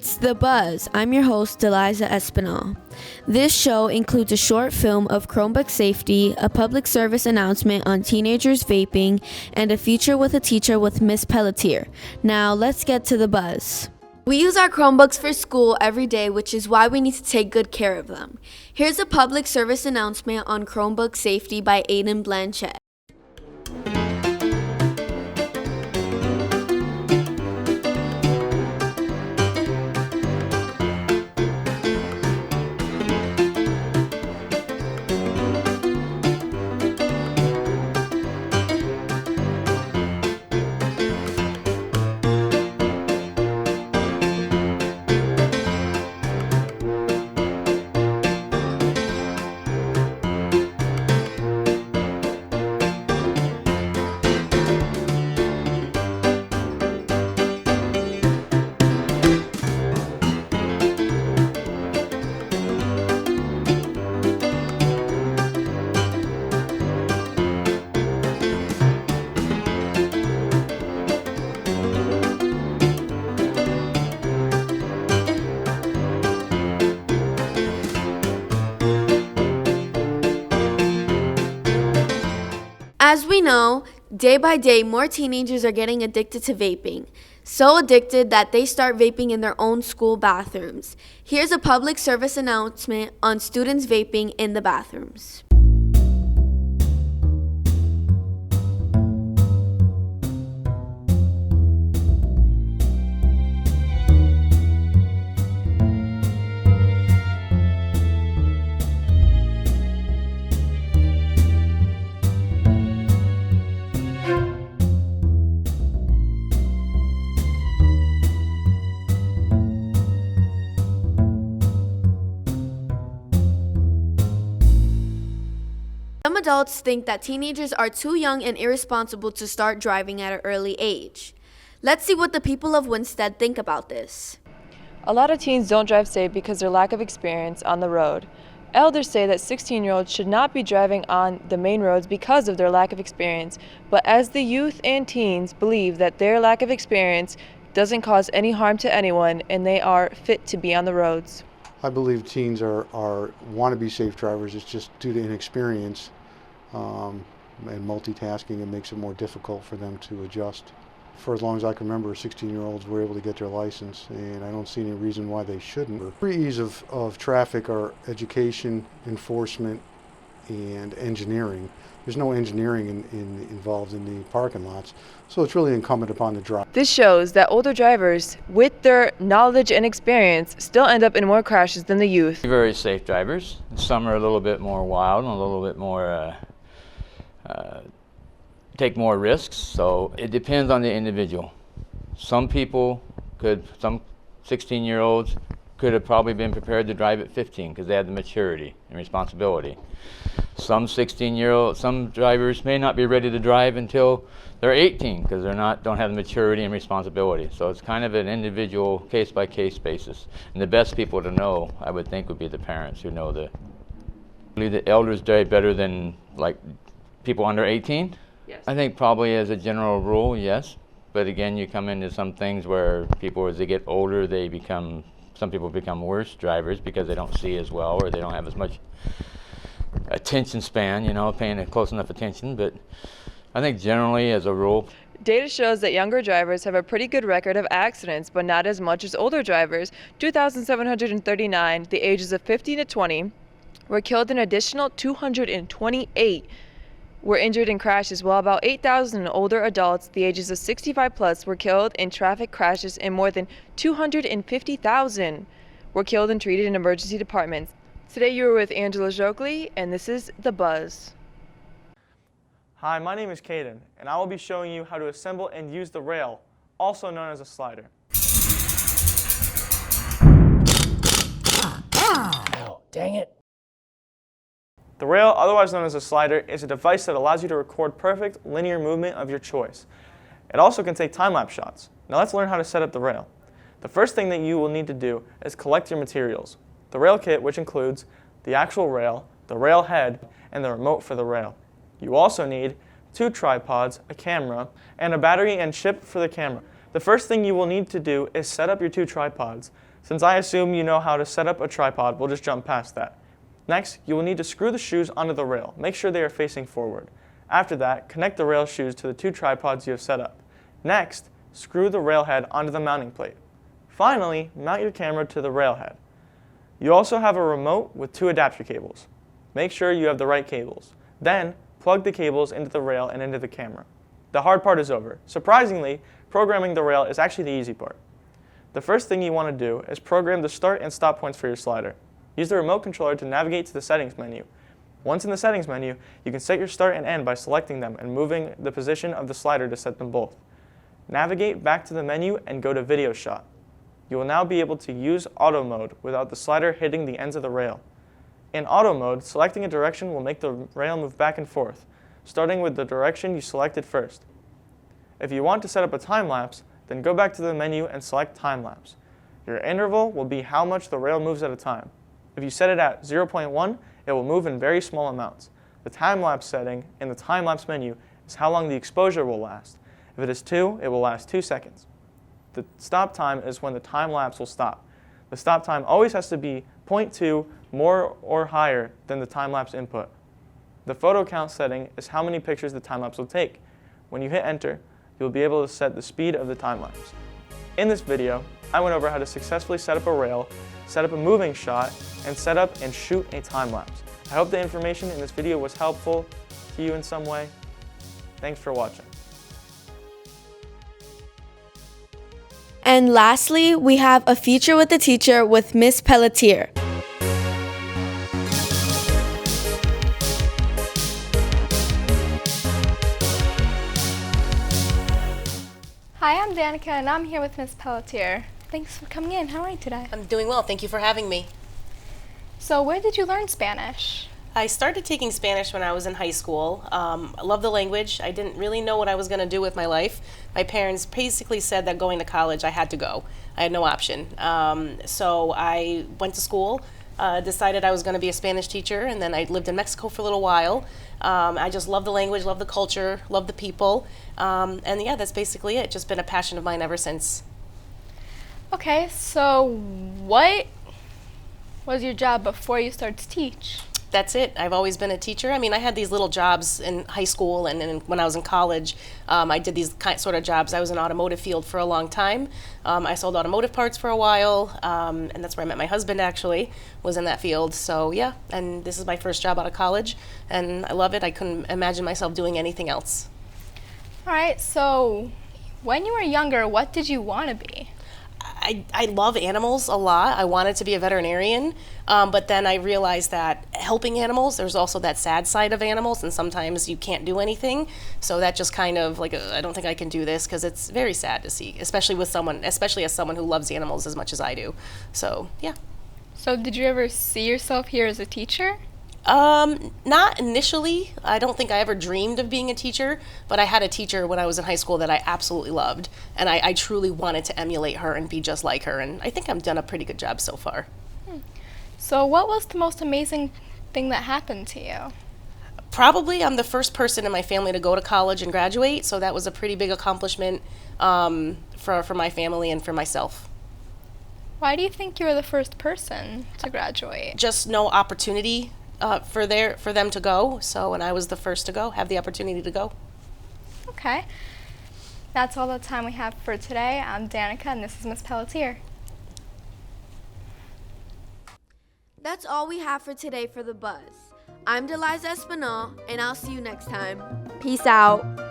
It's The Buzz. I'm your host, Delizsa Espinal. This show includes a short film of Chromebook safety, a public service announcement on teenagers vaping, and a feature with a teacher with Miss Pelletier. Now, let's get to The Buzz. We use our Chromebooks for school every day, which is why we need to take good care of them. Here's a public service announcement on Chromebook safety by Aiden Blanchett. As we know, day by day, more teenagers are getting addicted to vaping. So addicted that they start vaping in their own school bathrooms. Here's a public service announcement on students vaping in the bathrooms. Some adults think that teenagers are too young and irresponsible to start driving at an early age. Let's see what the people of Winstead think about this. A lot of teens don't drive safe because of their lack of experience on the road. Elders say that 16-year-olds should not be driving on the main roads because of their lack of experience, but as the youth and teens believe that their lack of experience doesn't cause any harm to anyone and they are fit to be on the roads. I believe teens want to be safe drivers. It's just due to inexperience and multitasking, it makes it more difficult for them to adjust. For as long as I can remember, 16-year-olds were able to get their license, and I don't see any reason why they shouldn't. Three E's of traffic are education, enforcement, and engineering. There's no engineering involved in the parking lots, so it's really incumbent upon the driver. This shows that older drivers, with their knowledge and experience, still end up in more crashes than the youth. Very safe drivers. Some are a little bit more wild and a little bit more take more risks, so it depends on the individual. Some 16-year-olds could have probably been prepared to drive at 15 because they had the maturity and responsibility. Some drivers may not be ready to drive until they're 18 because don't have the maturity and responsibility. So it's kind of an individual case-by-case basis. And the best people to know, I would think, would be the parents who know I believe the elders drive better than people under 18. Yes. I think probably as a general rule, yes. But again, you come into some things where people, as they get older, some people become worse drivers because they don't see as well or they don't have as much attention span, paying close enough attention. But I think generally, as a rule, data shows that younger drivers have a pretty good record of accidents, but not as much as older drivers. 2,739, the ages of 15 to 20, were killed. An additional 228 were injured in crashes, while about 8,000 older adults, the ages of 65 plus, were killed in traffic crashes, and more than 250,000 were killed and treated in emergency departments. Today you were with Angela Jokley, and this is The Buzz. Hi, my name is Caden, and I will be showing you how to assemble and use the rail, also known as a slider. Oh, dang it. The rail, otherwise known as a slider, is a device that allows you to record perfect linear movement of your choice. It also can take time-lapse shots. Now let's learn how to set up the rail. The first thing that you will need to do is collect your materials. The rail kit, which includes the actual rail, the rail head, and the remote for the rail. You also need 2 tripods, a camera, and a battery and chip for the camera. The first thing you will need to do is set up your 2 tripods. Since I assume you know how to set up a tripod, we'll just jump past that. Next, you will need to screw the shoes onto the rail. Make sure they are facing forward. After that, connect the rail shoes to the 2 tripods you have set up. Next, screw the rail head onto the mounting plate. Finally, mount your camera to the rail head. You also have a remote with 2 adapter cables. Make sure you have the right cables. Then, plug the cables into the rail and into the camera. The hard part is over. Surprisingly, programming the rail is actually the easy part. The first thing you want to do is program the start and stop points for your slider. Use the remote controller to navigate to the settings menu. Once in the settings menu, you can set your start and end by selecting them and moving the position of the slider to set them both. Navigate back to the menu and go to video shot. You will now be able to use auto mode without the slider hitting the ends of the rail. In auto mode, selecting a direction will make the rail move back and forth, starting with the direction you selected first. If you want to set up a time lapse, then go back to the menu and select time lapse. Your interval will be how much the rail moves at a time. If you set it at 0.1, it will move in very small amounts. The time lapse setting in the time lapse menu is how long the exposure will last. If it is 2, it will last 2 seconds. The stop time is when the time lapse will stop. The stop time always has to be 0.2 more or higher than the time lapse input. The photo count setting is how many pictures the time lapse will take. When you hit enter, you'll be able to set the speed of the time lapse. In this video, I went over how to successfully set up a rail, set up a moving shot, and set up and shoot a time lapse. I hope the information in this video was helpful to you in some way. Thanks for watching. And lastly, we have a feature with the teacher with Miss Pelletier. Hi, I'm Danica and I'm here with Miss Pelletier. Thanks for coming in. How are you today? I'm doing well. Thank you for having me. So where did you learn Spanish? I started taking Spanish when I was in high school. I love the language. I didn't really know what I was going to do with my life. My parents basically said that going to college, I had to go. I had no option. So I went to school, decided I was going to be a Spanish teacher, and then I lived in Mexico for a little while. I just love the language, love the culture, love the people. And yeah, that's basically it. Just been a passion of mine ever since. Okay, so what was your job before you started to teach? That's it. I've always been a teacher. I mean, I had these little jobs in high school and when I was in college. I did these sort of jobs. I was in the automotive field for a long time. I sold automotive parts for a while, and that's where I met my husband, actually, was in that field. So yeah, and this is my first job out of college, and I love it. I couldn't imagine myself doing anything else. All right, so when you were younger, what did you want to be? I love animals a lot. I wanted to be a veterinarian, but then I realized that helping animals, there's also that sad side of animals, and sometimes you can't do anything. So that just kind of like, I don't think I can do this, because it's very sad to see, especially as someone who loves animals as much as I do. So yeah. So did you ever see yourself here as a teacher? Not initially. I don't think I ever dreamed of being a teacher, but I had a teacher when I was in high school that I absolutely loved, and I truly wanted to emulate her and be just like her, and I think I've done a pretty good job so far. So what was the most amazing thing that happened to you? Probably I'm the first person in my family to go to college and graduate, so that was a pretty big accomplishment for my family and for myself. Why do you think you were the first person to graduate? Just no opportunity for them to go, and I was the first to go, have the opportunity to go. Okay. That's all the time we have for today. I'm Danica and this is Miss Pelletier. That's all we have for today for The Buzz. I'm Delizsa Espinal, and I'll see you next time. Peace out.